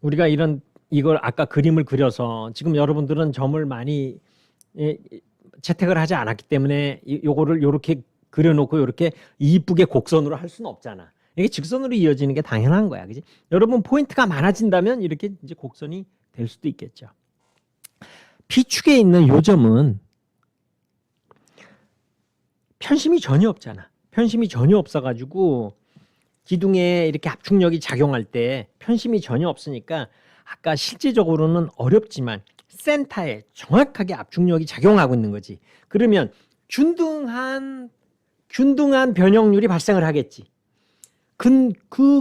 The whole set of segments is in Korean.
우리가 이걸 아까 그림을 그려서 지금 여러분들은 점을 많이 채택을 하지 않았기 때문에 요거를 요렇게 그려놓고 요렇게 이쁘게 곡선으로 할 수는 없잖아. 이게 직선으로 이어지는 게 당연한 거야. 그지? 여러분 포인트가 많아진다면 이렇게 이제 곡선이 될 수도 있겠죠. P축에 있는 요 점은 편심이 전혀 없잖아. 편심이 전혀 없어가지고 기둥에 이렇게 압축력이 작용할 때 편심이 전혀 없으니까 아까 실제적으로는 어렵지만 센터에 정확하게 압축력이 작용하고 있는 거지. 그러면 균등한 변형률이 발생을 하겠지. 그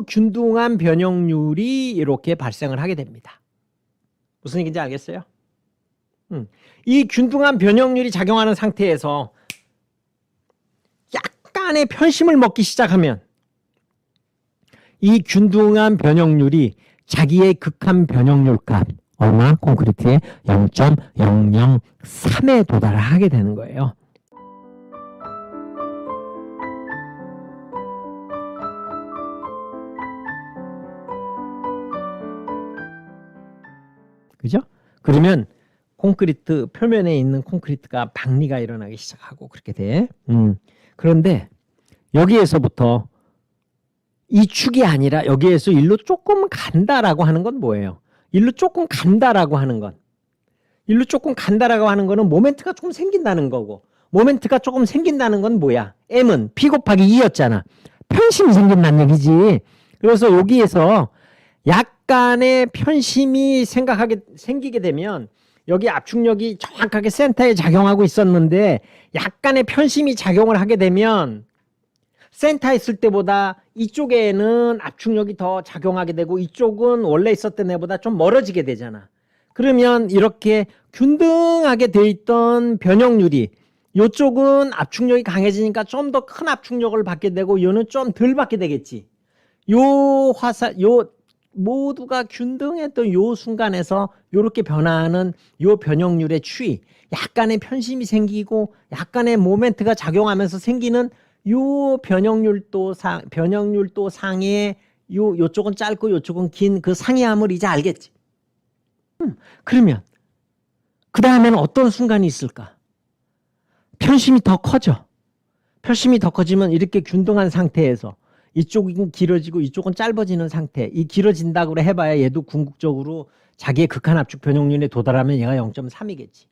균등한 변형률이 이렇게 발생을 하게 됩니다. 무슨 얘기인지 알겠어요? 이 균등한 변형률이 작용하는 상태에서 약간의 편심을 먹기 시작하면 이 균등한 변형률이 자기의 극한 변형률 값 얼마? 콘크리트의 0.003에 도달하게 되는 거예요. 그죠? 그러면 콘크리트 표면에 있는 콘크리트가 박리가 일어나기 시작하고 그렇게 돼. 그런데 여기에서부터 이 축이 아니라 여기에서 일로 조금 간다라고 하는 건 뭐예요? 일로 조금 간다라고 하는 건 모멘트가 조금 생긴다는 거고, 모멘트가 조금 생긴다는 건 뭐야? M은 P 곱하기 2였잖아. 편심이 생긴다는 얘기지. 그래서 여기에서 약간의 편심이 생기게 되면 여기 압축력이 정확하게 센터에 작용하고 있었는데 약간의 편심이 작용을 하게 되면 센터에 있을 때보다 이쪽에는 압축력이 더 작용하게 되고 이쪽은 원래 있었던 애보다 좀 멀어지게 되잖아. 그러면 이렇게 균등하게 돼 있던 변형률이 이쪽은 압축력이 강해지니까 좀 더 큰 압축력을 받게 되고 얘는 좀 덜 받게 되겠지. 요 모두가 균등했던 요 순간에서 이렇게 변화하는 요 변형률의 추이, 약간의 편심이 생기고 약간의 모멘트가 작용하면서 생기는 요 변형률도 상의 요쪽은 짧고 요쪽은 긴 그 상이함을 이제 알겠지. 그러면 그 다음에는 어떤 순간이 있을까? 편심이 더 커져. 편심이 더 커지면 이렇게 균등한 상태에서 이쪽은 길어지고 이쪽은 짧아지는 상태. 이 길어진다고 해봐야 얘도 궁극적으로 자기의 극한 압축 변형률에 도달하면 얘가 0.3이겠지.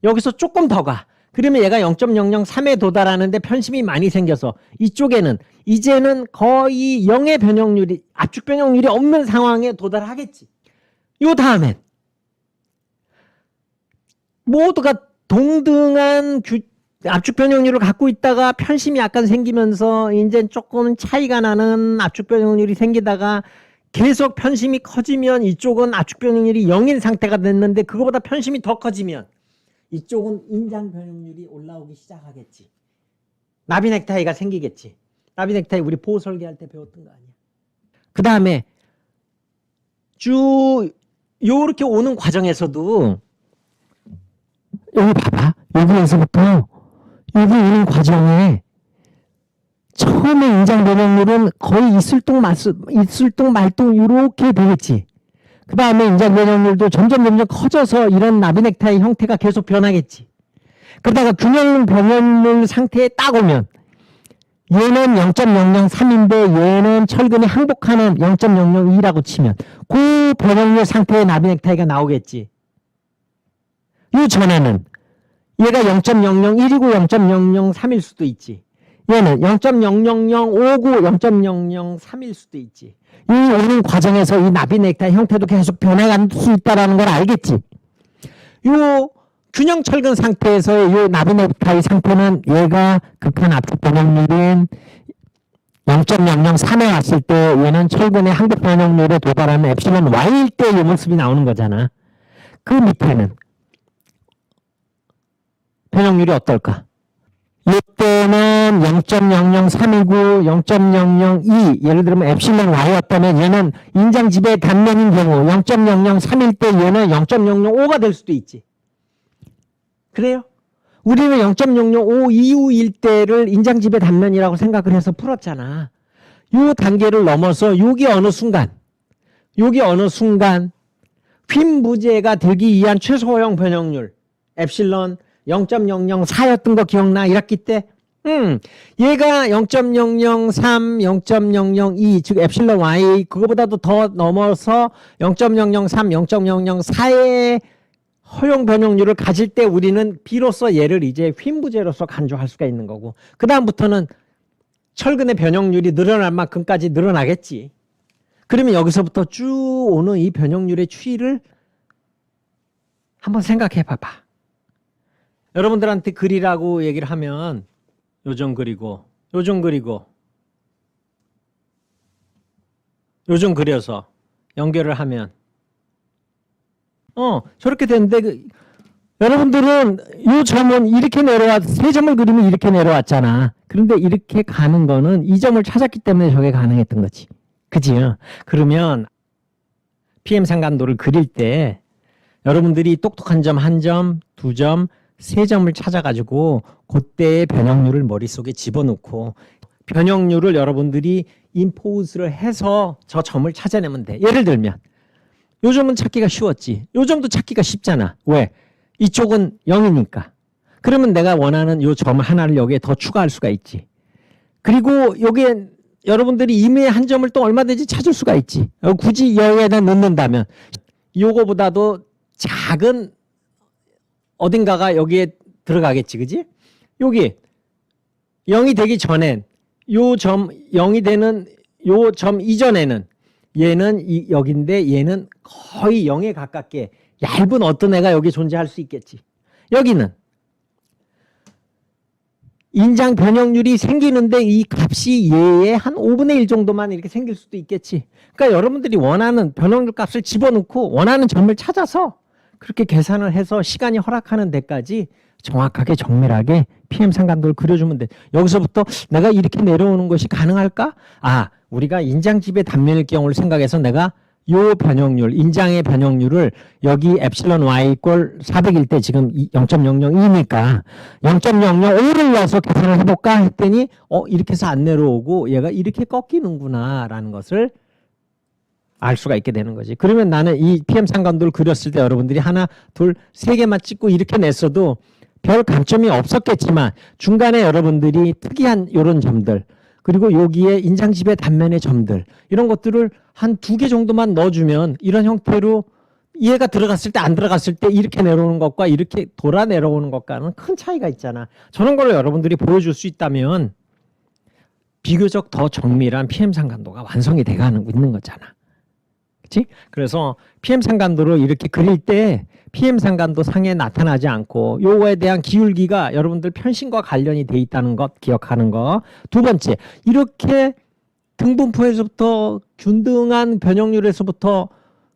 여기서 조금 더 가. 그러면 얘가 0.003에 도달하는데 편심이 많이 생겨서 이쪽에는 이제는 거의 0의 변형률이, 압축 변형률이 없는 상황에 도달하겠지. 요 다음엔 모두가 동등한 압축 변형률을 갖고 있다가 편심이 약간 생기면서 이제 조금 차이가 나는 압축 변형률이 생기다가 계속 편심이 커지면 이쪽은 압축 변형률이 0인 상태가 됐는데 그거보다 편심이 더 커지면 이쪽은 인장 변형률이 올라오기 시작하겠지. 나비 넥타이가 생기겠지. 나비 넥타이 우리 보호 설계할 때 배웠던 거 아니야. 그 다음에 쭉 요렇게 오는 과정에서도 여기 봐봐. 여기에서부터 여기 오는 과정에 처음에 인장 변형률은 거의 이슬동 말동 이렇게 되겠지. 그 다음에 인장 변형률도 점점 커져서 이런 나비 넥타이 형태가 계속 변하겠지. 그러다가 균형 변형률 상태에 딱 오면 얘는 0.003인데 얘는 철근이 항복하는 0.002라고 치면 그 변형률 상태의 나비 넥타이가 나오겠지. 이 전에는 얘가 0.001이고 0.003일 수도 있지. 얘는 0.00059, 0.003일 수도 있지. 이 오는 과정에서 이 나비 넥타이 형태도 계속 변해갈 수 있다는 걸 알겠지. 요 균형 철근 상태에서의 요 나비 넥타이 상태는 얘가 극한 압축 변형률인 0.003에 왔을 때 얘는 철근의 항복 변형률에 도달하는 엡실론 Y일 때 이 모습이 나오는 거잖아. 그 밑에는 변형률이 어떨까? 이때는 0.003이고 0.002 예를 들면 엡실론 Y였다면 얘는 인장지배 단면인 경우 0.003일 때 얘는 0.005가 될 수도 있지. 그래요? 우리는 0.005 이후일 때를 인장지배 단면이라고 생각을 해서 풀었잖아. 요 단계를 넘어서 여기 어느 순간 휨부재가 되기 위한 최소형 변형률 엡실론 0.004였던 거 기억나? 1학기 때? 얘가 0.003, 0.002, 즉 엡실론 Y 그거보다도 더 넘어서 0.003, 0.004의 허용 변형률을 가질 때 우리는 비로소 얘를 이제 휨부재로서 간주할 수가 있는 거고 그 다음부터는 철근의 변형률이 늘어날 만큼까지 늘어나겠지. 그러면 여기서부터 쭉 오는 이 변형률의 추이를 한번 생각해 봐봐. 여러분들한테 그리라고 얘기를 하면 요점 그리고 요점 그리고 요점 그려서 연결을 하면 저렇게 되는데 여러분들은 이 점은 이렇게 세 점을 그리면 이렇게 내려왔잖아. 그런데 이렇게 가는 거는 이 점을 찾았기 때문에 저게 가능했던 거지. 그지? 그러면 PM 상간도를 그릴 때 여러분들이 똑똑한 점 한 점, 두 점, 세 점을 찾아가지고 그때의 변형률을 머릿속에 집어넣고 변형률을 여러분들이 임포스를 해서 저 점을 찾아내면 돼. 예를 들면 요 점은 찾기가 쉬웠지. 요 점도 찾기가 쉽잖아. 왜? 이쪽은 0이니까. 그러면 내가 원하는 요 점 하나를 여기에 더 추가할 수가 있지. 그리고 여기에 여러분들이 이메일 한 점을 또 얼마든지 찾을 수가 있지. 굳이 여기에다 넣는다면 요거보다도 작은 어딘가가 여기에 들어가겠지. 그지? 여기 0이 되기 전엔 요 점 0이 되는 요 점 이전에는 얘는 여기인데 얘는 거의 0에 가깝게 얇은 어떤 애가 여기 존재할 수 있겠지. 여기는 인장 변형률이 생기는데 이 값이 얘의 한 5분의 1 정도만 이렇게 생길 수도 있겠지. 그러니까 여러분들이 원하는 변형률 값을 집어넣고 원하는 점을 찾아서 그렇게 계산을 해서 시간이 허락하는 데까지 정확하게 정밀하게 PM 상간도를 그려주면 돼. 여기서부터 내가 이렇게 내려오는 것이 가능할까? 우리가 인장집의 단면일 경우를 생각해서 내가 요 변형률, 인장의 변형률을 여기 엡실론 y 이꼴 400일 때 지금 0.002니까 0.005를 넣어서 계산을 해볼까 했더니 이렇게 해서 안 내려오고 얘가 이렇게 꺾이는구나 라는 것을 알 수가 있게 되는 거지. 그러면 나는 이 PM 상관도를 그렸을 때 여러분들이 하나, 둘, 세 개만 찍고 이렇게 냈어도 별 감점이 없었겠지만 중간에 여러분들이 특이한 이런 점들 그리고 여기에 인장집의 단면의 점들 이런 것들을 한 2개 정도만 넣어주면 이런 형태로 얘가 들어갔을 때 안 들어갔을 때 이렇게 내려오는 것과 이렇게 돌아 내려오는 것과는 큰 차이가 있잖아. 저런 걸 여러분들이 보여줄 수 있다면 비교적 더 정밀한 PM 상관도가 완성이 돼가는 있는 거잖아. 그렇지? 그래서 PM 상관도를 이렇게 그릴 때 PM 상관도 상에 나타나지 않고 요거에 대한 기울기가 여러분들 편심과 관련이 돼 있다는 것 기억하는 거. 두 번째, 이렇게 등분포에서부터 균등한 변형률에서부터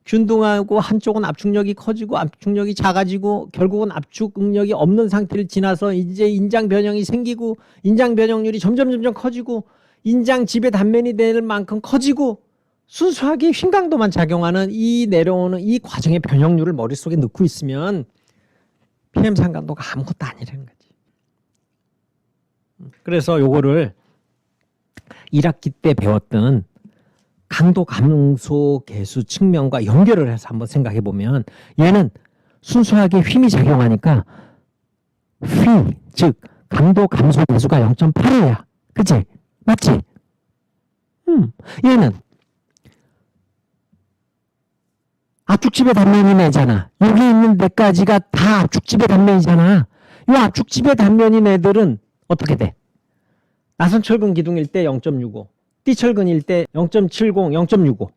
균등하고 한쪽은 압축력이 커지고 압축력이 작아지고 결국은 압축 응력이 없는 상태를 지나서 이제 인장 변형이 생기고 인장 변형률이 점점 커지고 인장 집의 단면이 될 만큼 커지고 순수하게 휨강도만 작용하는 이 내려오는 이 과정의 변형률을 머릿속에 넣고 있으면 PM 상관도가 아무것도 아니라는 거지. 그래서 요거를 1학기 때 배웠던 강도 감소 계수 측면과 연결을 해서 한번 생각해 보면 얘는 순수하게 휨이 작용하니까 휨, 즉 강도 감소 계수가 0.85야. 그치? 맞지? 얘는 압축집의 단면이 내잖아. 여기 있는 데까지가 다 압축집의 단면이잖아. 이 압축집의 단면인 애들은 어떻게 돼? 나선철근 기둥일 때 0.65, 띠철근일 때 0.70, 0.65.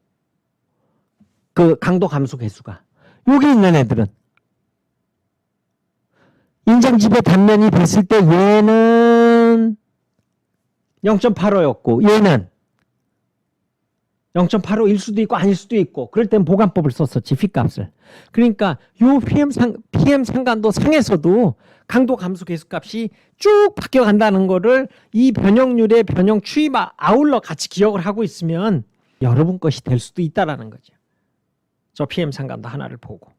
그 강도 감소 계수가. 여기 있는 애들은 인장집의 단면이 됐을 때 얘는 0.85였고 얘는 0.85일 수도 있고 아닐 수도 있고 그럴 땐 보관법을 썼었지 P값을. 그러니까 요 PM 상간도 상에서도 강도 감소 계수값이 쭉 바뀌어간다는 거를 이 변형률의 변형 추입 아울러 같이 기억을 하고 있으면 여러분 것이 될 수도 있다라는 거죠. 저 PM 상간도 하나를 보고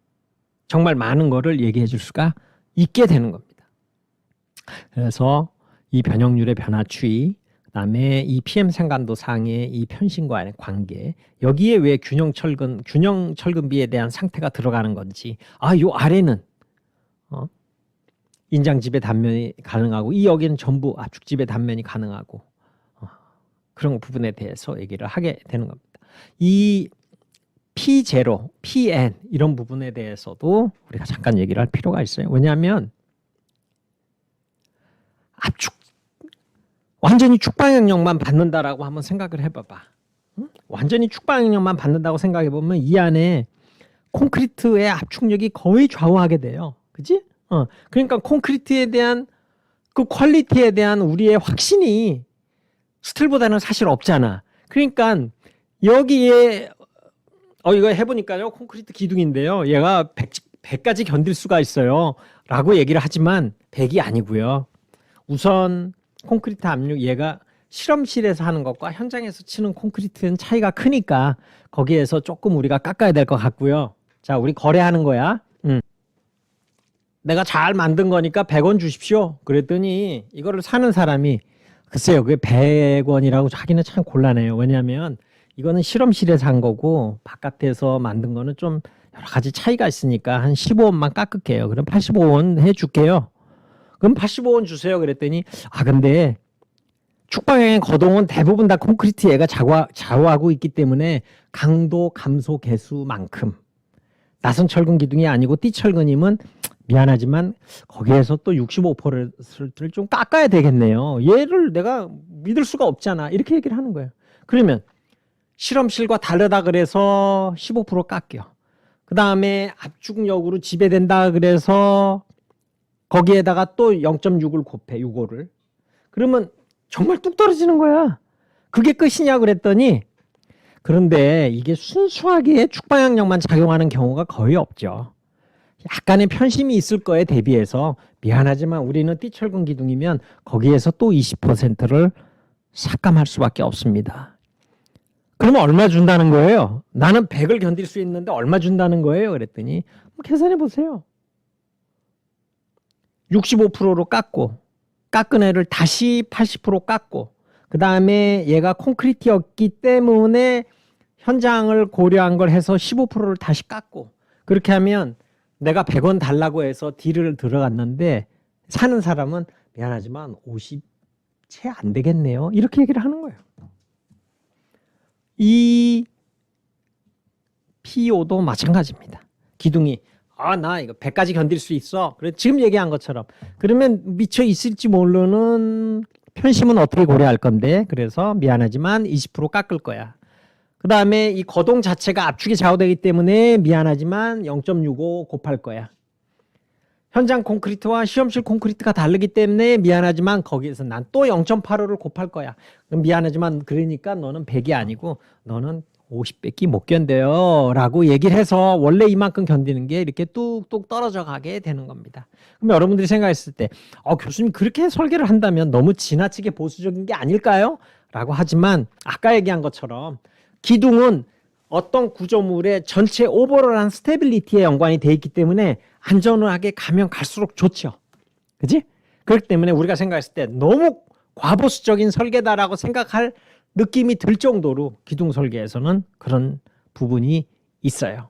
정말 많은 거를 얘기해 줄 수가 있게 되는 겁니다. 그래서 이 변형률의 변화 추이 그다음에 이 PM 상간도 상의 이 편심과의 관계 여기에 왜 균형 철근비에 대한 상태가 들어가는 건지 요 아래는 인장 지배 단면이 가능하고 이 여기는 전부 압축 지배 단면이 가능하고 그런 부분에 대해서 얘기를 하게 되는 겁니다. 이 P0, PN 이런 부분에 대해서도 우리가 잠깐 얘기를 할 필요가 있어요. 왜냐하면 완전히 축방향력만 받는다라고 한번 생각을 해봐봐. 응? 완전히 축방향력만 받는다고 생각해보면 이 안에 콘크리트의 압축력이 거의 좌우하게 돼요. 그치? 그러니까 콘크리트에 대한 그 퀄리티에 대한 우리의 확신이 스틸보다는 사실 없잖아. 그러니까 여기에 이거 해보니까요. 콘크리트 기둥인데요. 얘가 100까지 견딜 수가 있어요. 라고 얘기를 하지만 100이 아니고요. 우선 콘크리트 압력 얘가 실험실에서 하는 것과 현장에서 치는 콘크리트는 차이가 크니까 거기에서 조금 우리가 깎아야 될 것 같고요. 자, 우리 거래하는 거야. 내가 잘 만든 거니까 100원 주십시오. 그랬더니 이거를 사는 사람이 글쎄요. 그게 100원이라고 하기는 참 곤란해요. 왜냐하면 이거는 실험실에서 한 거고 바깥에서 만든 거는 좀 여러 가지 차이가 있으니까 한 15원만 깎을게요. 그럼 85원 해줄게요. 그럼 85원 주세요. 그랬더니 근데 축방향의 거동은 대부분 다 콘크리트 얘가 좌우하고 있기 때문에 강도 감소 개수만큼 나선 철근 기둥이 아니고 띠철근이면 미안하지만 거기에서 또 65%를 좀 깎아야 되겠네요. 얘를 내가 믿을 수가 없잖아. 이렇게 얘기를 하는 거예요. 그러면 실험실과 다르다 그래서 15% 깎여. 그 다음에 압축력으로 지배된다 그래서 거기에다가 또 0.6을 곱해. 요거를. 그러면 정말 뚝 떨어지는 거야. 그게 끝이냐 그랬더니 그런데 이게 순수하게 축방향력만 작용하는 경우가 거의 없죠. 약간의 편심이 있을 거에 대비해서 미안하지만 우리는 띠철근 기둥이면 거기에서 또 20%를 삭감할 수밖에 없습니다. 그러면 얼마 준다는 거예요? 나는 100을 견딜 수 있는데 얼마 준다는 거예요? 그랬더니 계산해 보세요. 65%로 깎은 애를 다시 80% 깎고 그 다음에 얘가 콘크리트였기 때문에 현장을 고려한 걸 해서 15%를 다시 깎고 그렇게 하면 내가 100원 달라고 해서 딜을 들어갔는데 사는 사람은 미안하지만 50 채 안 되겠네요. 이렇게 얘기를 하는 거예요. 이 PO도 마찬가지입니다. 기둥이 나 이거 100까지 견딜 수 있어. 그래 지금 얘기한 것처럼 그러면 미쳐 있을지 모르는 편심은 어떻게 고려할 건데 그래서 미안하지만 20% 깎을 거야. 그 다음에 이 거동 자체가 압축이 좌우되기 때문에 미안하지만 0.65 곱할 거야. 현장 콘크리트와 시험실 콘크리트가 다르기 때문에 미안하지만 거기에서 난 또 0.85를 곱할 거야. 그럼 미안하지만 그러니까 너는 100이 아니고 너는 50밖에 못 견뎌요 라고 얘기를 해서 원래 이만큼 견디는 게 이렇게 뚝뚝 떨어져 가게 되는 겁니다. 그럼 여러분들이 생각했을 때 교수님 그렇게 설계를 한다면 너무 지나치게 보수적인 게 아닐까요? 라고 하지만 아까 얘기한 것처럼 기둥은 어떤 구조물의 전체 오버롤한 스테빌리티에 연관이 돼 있기 때문에 안전하게 가면 갈수록 좋죠. 그지? 그렇기 때문에 우리가 생각했을 때 너무 과보수적인 설계다라고 생각할 느낌이 들 정도로 기둥 설계에서는 그런 부분이 있어요.